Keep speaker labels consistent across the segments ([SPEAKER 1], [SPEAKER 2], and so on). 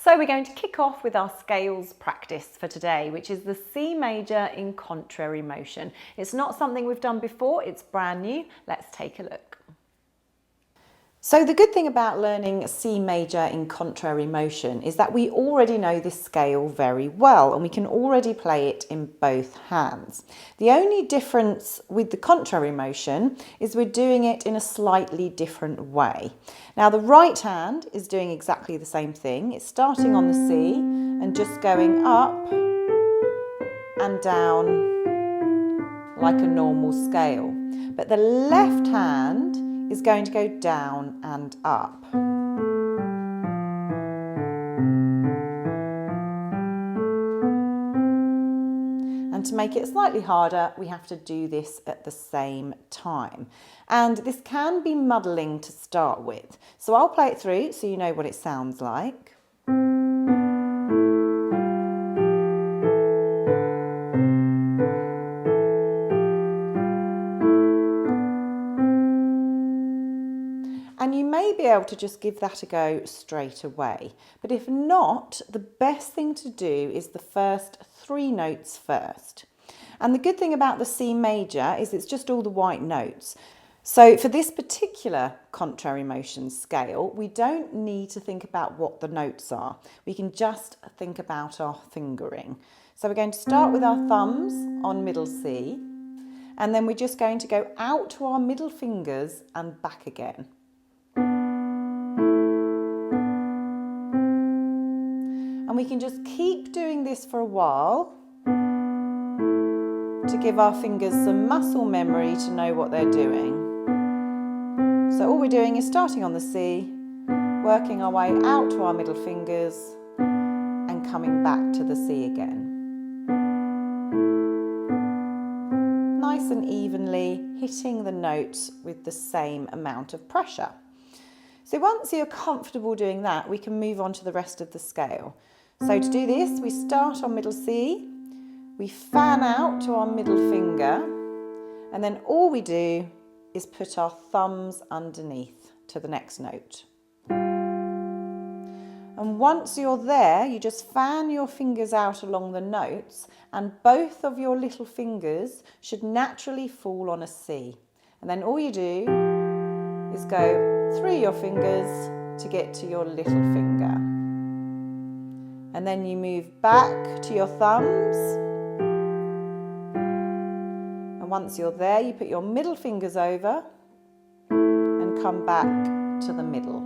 [SPEAKER 1] So we're going to kick off with our scales practice for today, which is the C major in contrary motion. It's not something we've done before, it's brand new. Let's take a look. So the good thing about learning C major in contrary motion is that we already know this scale very well and we can already play it in both hands. The only difference with the contrary motion is we're doing it in a slightly different way. Now the right hand is doing exactly the same thing. It's starting on the C and just going up and down like a normal scale. But the left hand is going to go down and up. And to make it slightly harder, we have to do this at the same time. And this can be muddling to start with. So I'll play it through so you know what it sounds like. And you may be able to just give that a go straight away. But if not, the best thing to do is the first 3 notes first. And the good thing about the C major is it's just all the white notes. So for this particular contrary motion scale, we don't need to think about what the notes are. We can just think about our fingering. So we're going to start with our thumbs on middle C, and then we're just going to go out to our middle fingers and back again. And we can just keep doing this for a while to give our fingers some muscle memory to know what they're doing. So all we're doing is starting on the C, working our way out to our middle fingers and coming back to the C again. Nice and evenly hitting the notes with the same amount of pressure. So once you're comfortable doing that, we can move on to the rest of the scale. So to do this, we start on middle C, we fan out to our middle finger, and then all we do is put our thumbs underneath to the next note. And once you're there, you just fan your fingers out along the notes, and both of your little fingers should naturally fall on a C. And then all you do is go through your fingers to get to your little finger. And then you move back to your thumbs. And once you're there, you put your middle fingers over and come back to the middle.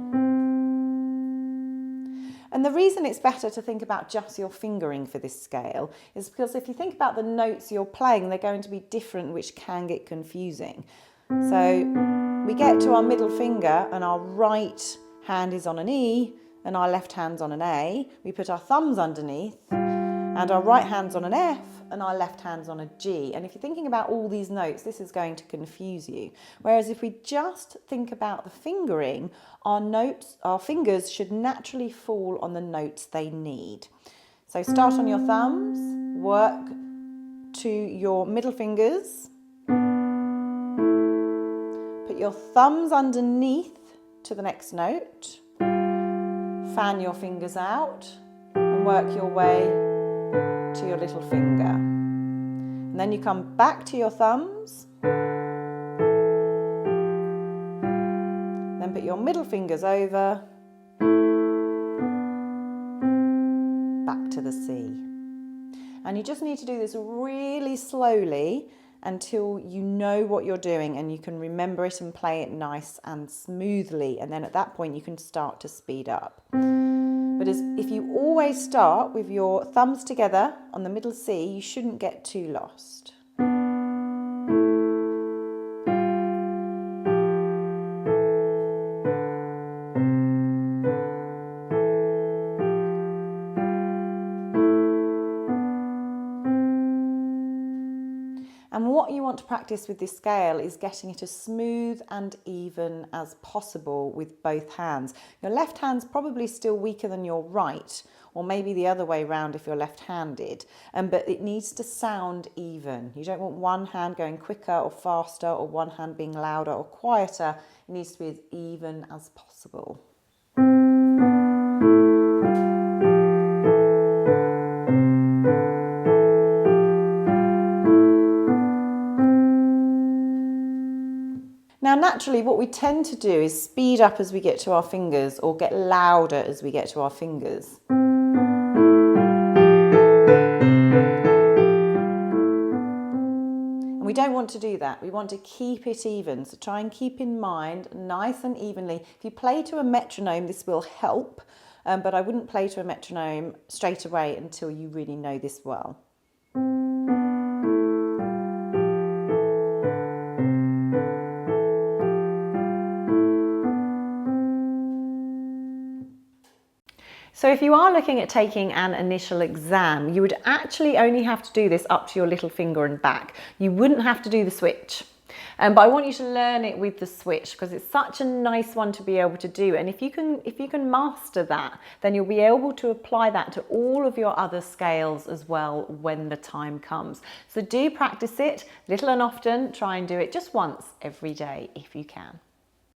[SPEAKER 1] And the reason it's better to think about just your fingering for this scale is because if you think about the notes you're playing, they're going to be different, which can get confusing. So we get to our middle finger and our right hand is on an E and our left hand's on an A. We put our thumbs underneath and our right hand's on an F and our left hand's on a G. And if you're thinking about all these notes, this is going to confuse you. Whereas if we just think about the fingering, our fingers should naturally fall on the notes they need. So start on your thumbs, work to your middle fingers, put your thumbs underneath to the next note, fan your fingers out and work your way to your little finger. And then you come back to your thumbs, then put your middle fingers over, back to the C. And you just need to do this really slowly until you know what you're doing and you can remember it and play it nice and smoothly. And then at that point you can start to speed up. But if you always start with your thumbs together on the middle C, you shouldn't get too lost. And what you want to practice with this scale is getting it as smooth and even as possible with both hands. Your left hand's probably still weaker than your right, or maybe the other way round if you're left-handed, but it needs to sound even. You don't want one hand going quicker or faster or one hand being louder or quieter. It needs to be as even as possible. naturally what we tend to do is speed up as we get to our fingers or get louder as we get to our fingers. And we don't want to do that. We want to keep it even. So try and keep in mind nice and evenly. If you play to a metronome, this will help, but I wouldn't play to a metronome straight away until you really know this well. So if you are looking at taking an initial exam, you would actually only have to do this up to your little finger and back. You wouldn't have to do the switch. But I want you to learn it with the switch because it's such a nice one to be able to do. And if you can master that, then you'll be able to apply that to all of your other scales as well when the time comes. So do practice it little and often. Try and do it just once every day if you can.